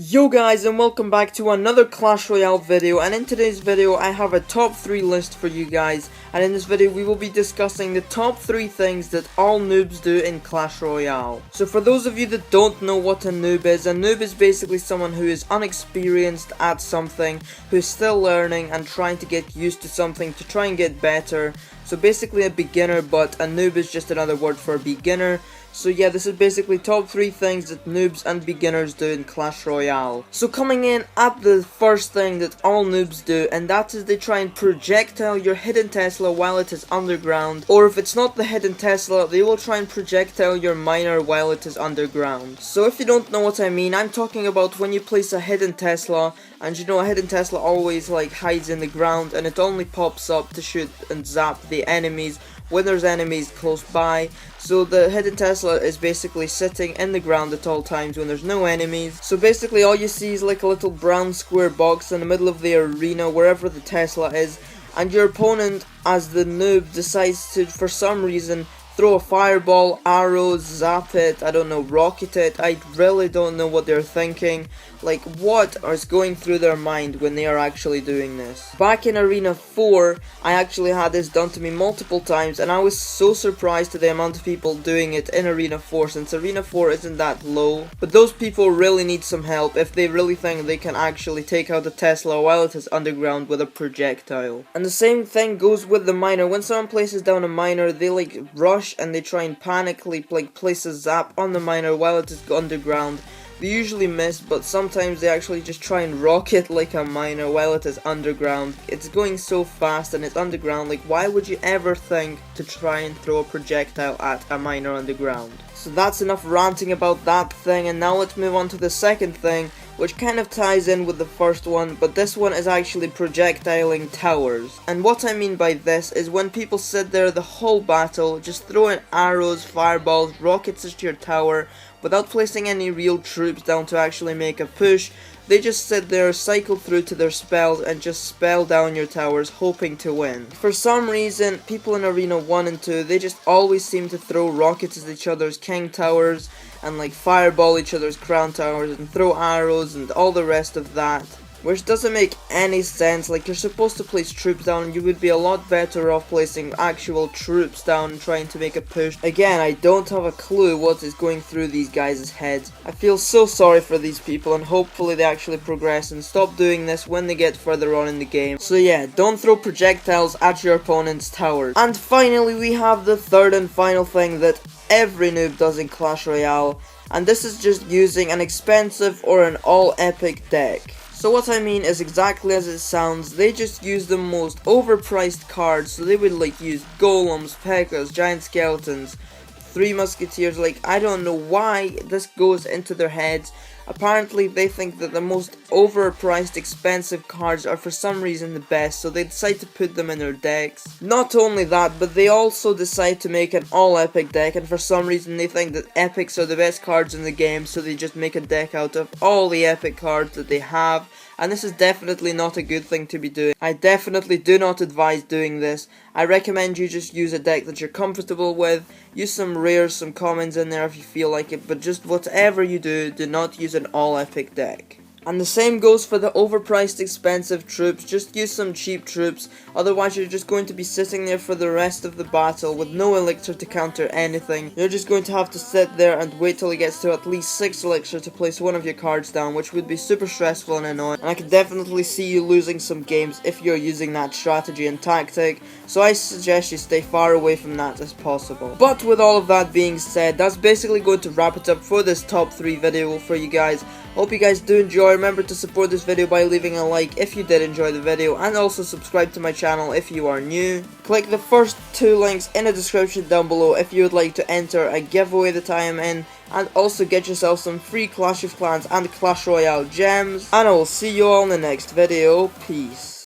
Yo guys, and welcome back to another Clash Royale video, and in today's video I have a top 3 list for you guys, and in this video we will be discussing the top 3 things that all noobs do in Clash Royale. So for those of you that don't know what a noob is basically someone who is unexperienced at something, who is still learning and trying to get used to something to try and get better. So basically a beginner, but a noob is just another word for beginner. So yeah, this is basically top 3 things that noobs and beginners do in Clash Royale. So coming in at the first thing that all noobs do, and that is they try and projectile your hidden Tesla while it is underground. Or if it's not the hidden Tesla, they will try and projectile your miner while it is underground. So if you don't know what I mean, I'm talking about when you place a hidden Tesla, and you know a hidden Tesla always hides in the ground and it only pops up to shoot and zap the enemies when there's enemies close by. So the hidden Tesla is basically sitting in the ground at all times when there's no enemies. So basically all you see is like a little brown square box in the middle of the arena wherever the Tesla is, and your opponent as the noob decides to, for some reason, throw a fireball, arrows, zap it, I don't know, rocket it. I really don't know what they're thinking. Like, what is going through their mind when they are actually doing this? Back in Arena 4, I actually had this done to me multiple times, and I was so surprised at the amount of people doing it in Arena 4, since Arena 4 isn't that low. But those people really need some help if they really think they can actually take out a Tesla while it is underground with a projectile. And the same thing goes with the miner. When someone places down a miner, they rush and they try and panically place a zap on the miner while it is underground. They usually miss, but sometimes they actually just try and rocket like a miner while it is underground. It's going so fast and it's underground, like why would you ever think to try and throw a projectile at a miner underground? So that's enough ranting about that thing, and now let's move on to the second thing, which kind of ties in with the first one, but this one is actually projectiling towers. And what I mean by this is when people sit there the whole battle, just throwing arrows, fireballs, rockets at your tower, without placing any real troops down to actually make a push. They just sit there, cycle through to their spells, and just spell down your towers, hoping to win. For some reason, people in Arena 1 and 2, they just always seem to throw rockets at each other's king towers, and fireball each other's crown towers, and throw arrows, and all the rest of that. Which doesn't make any sense. Like, you're supposed to place troops down, and you would be a lot better off placing actual troops down and trying to make a push. Again, I don't have a clue what is going through these guys' heads. I feel so sorry for these people, and hopefully they actually progress and stop doing this when they get further on in the game. So yeah, don't throw projectiles at your opponent's towers. And finally, we have the third and final thing that every noob does in Clash Royale, and this is just using an expensive or an all-epic deck. So what I mean is exactly as it sounds. They just use the most overpriced cards. So they would use golems, P.E.K.K.A.s, giant skeletons, 3 musketeers. I don't know why this goes into their heads. Apparently they think that the most overpriced expensive cards are for some reason the best, so they decide to put them in their decks. Not only that, but they also decide to make an all epic deck, and for some reason they think that epics are the best cards in the game, so they just make a deck out of all the epic cards that they have. And this is definitely not a good thing to be doing. I definitely do not advise doing this. I recommend you just use a deck that you're comfortable with. Use some rares, some commons in there if you feel like it, but just whatever you do, do not use an all epic deck. And the same goes for the overpriced expensive troops. Just use some cheap troops, otherwise you're just going to be sitting there for the rest of the battle with no elixir to counter anything. You're just going to have to sit there and wait till it gets to at least 6 elixir to place one of your cards down, which would be super stressful and annoying. And I can definitely see you losing some games if you're using that strategy and tactic, so I suggest you stay far away from that as possible. But with all of that being said, that's basically going to wrap it up for this top 3 video for you guys. Hope you guys do enjoy. Remember to support this video by leaving a like if you did enjoy the video, and also subscribe to my channel if you are new. Click the first 2 links in the description down below if you would like to enter a giveaway that I am in, and also get yourself some free Clash of Clans and Clash Royale gems. And I will see you all in the next video. Peace.